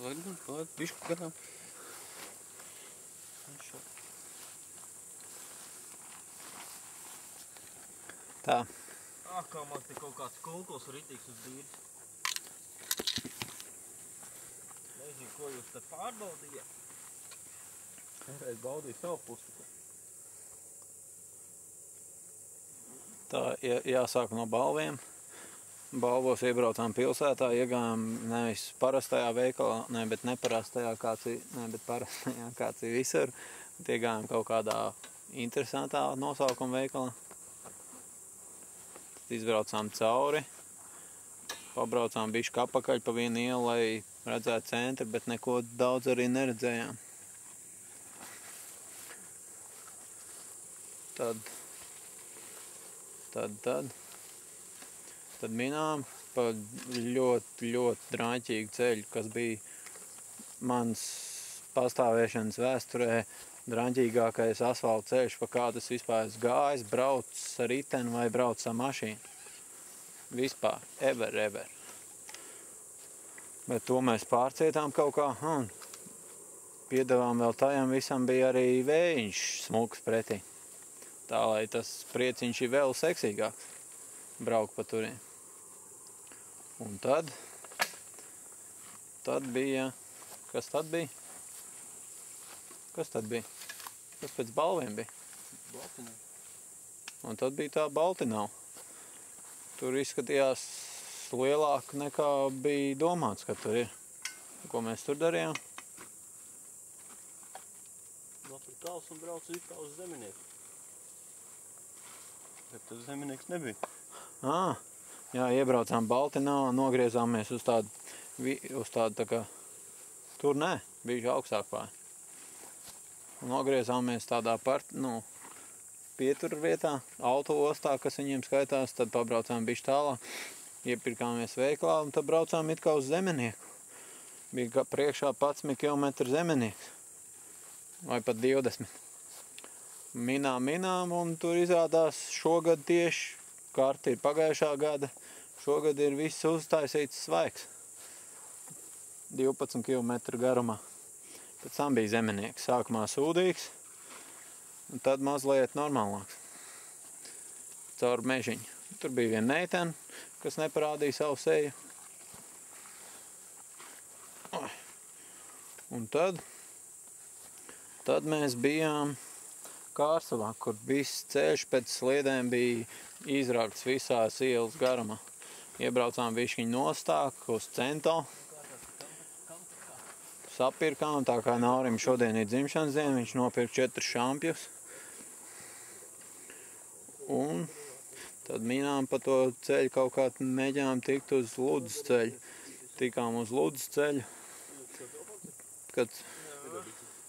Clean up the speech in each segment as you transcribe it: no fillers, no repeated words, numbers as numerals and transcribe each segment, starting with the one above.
Pagaid, bišķi garām. Tā. Kā man te kaut kāds kulkos ritīgs uz dīrs. Nezinu, ko jūs te pārbaudījāt. Es baudīju savu pusi. Tā jāsāk no balviem. Balvos iebraucām pilsētā, iegājām nevis parastajā veikalā, bet neparastajā, bet parastajā, kāds ir visur. Iegājām kaut kādā interesantā nosaukuma veikalā. Izbraucām cauri, pabraucām bišķi apakaļ pa vienu ielu, lai redzētu centru, bet neko daudz arī neredzējām. Tad minām pa ļoti drāņķīgu ceļu, kas bija mans pastāvēšanas vēsturē drāņķīgākais asfalta ceļš, pa kādu es vispār esmu gājis, brauc ar riteni vai brauc ar mašīnu. Vispār, ever. Bet to mēs pārcietām kaut kā, un piedevām vēl tajam visam bija arī vējiņš smuks pretī. Tā, lai tas prieciņš ir vēl seksīgāks, brauk pa turien. Un tad bija, kas tad bija? Kas pēc balviem bija? Baltinau. Un tad bija tā Baltinau. Tur izskatījās lielāk nekā bija domāts, ka tur ir. Ko mēs tur darījām? Nopir tāls un brauc kā uz Zeminieku. Bet tas Zeminieks nebija. Jā, iebraucām Baltinau, nogriezāmies uz tādu tā kā... Tur nē, bija augstāk pāri. Nogriezāmies tādā pieturvietā, autoostā, kas viņiem skaitās, tad pabraucām bišķi tālāk, iepirkāmies veiklā un tad braucām it kā uz Zeminieku. Bija priekšā 11 km Zeminieks, vai pat 20. Minām un tur izrādās šogad tieši, karta ir pagājušā gada, šogad ir viss uztaisīts svaigs, 12 km garumā. Pēc tam bija Zeminieks, sākumā sūdīgs, un tad mazliet normālāks. Caur mežiņu. Tur bija viena meitene, kas neparādīja savu seju. Un tad mēs bijām Kārsavā, kur viss ceļš pēc sliedēm bija izrakts visās ielas garumā. Iebraucām bišķiņu nostāk uz Cento. Sapirkām, tā kā Naurim šodien ir dzimšanas diena, viņš nopirka 4 šampjus. Un tad minām pa to ceļu kaut kā mēģinām tikt uz Ludzas ceļu. Tikām uz Ludzas ceļu, kad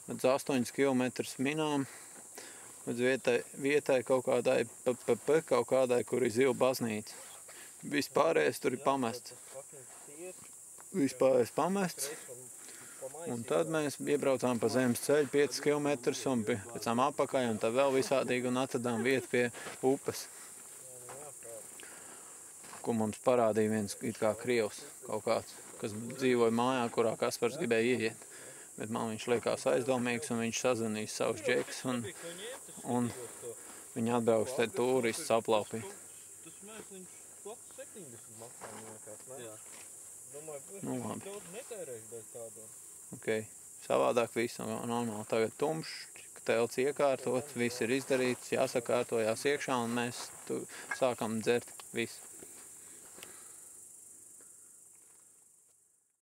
līdz 8 km minām, līdz vietai kaut kādai kaut kādai, kur ir zivu baznīca. Vispārējais tur ir pamests. Vispārējais pamests. Un tad mēs iebraucām pa zemes ceļu 5 km un pēc tam apakaļ un tad vēl visādīgi un atradām vietu pie upes. Ko mums parādīja viens it kā krievs kaut kāds, kas dzīvoja mājā, kurā Kaspars gribēja ieiet. Bet man viņš liekas aizdomīgs un viņš sazvanīs savus džekus un viņi atbrauks te turists aplaupīt. Tas mēsliņš plats 70 maksā, liekas, ne? Jā. Domāju, labi. Daudz netērēšu bez tādām. Ok, savādāk viss normāli. Tagad tumšs, telts iekārtot, viss ir izdarīts, jāsakārto, jāsiekšā un mēs sākam dzert visu.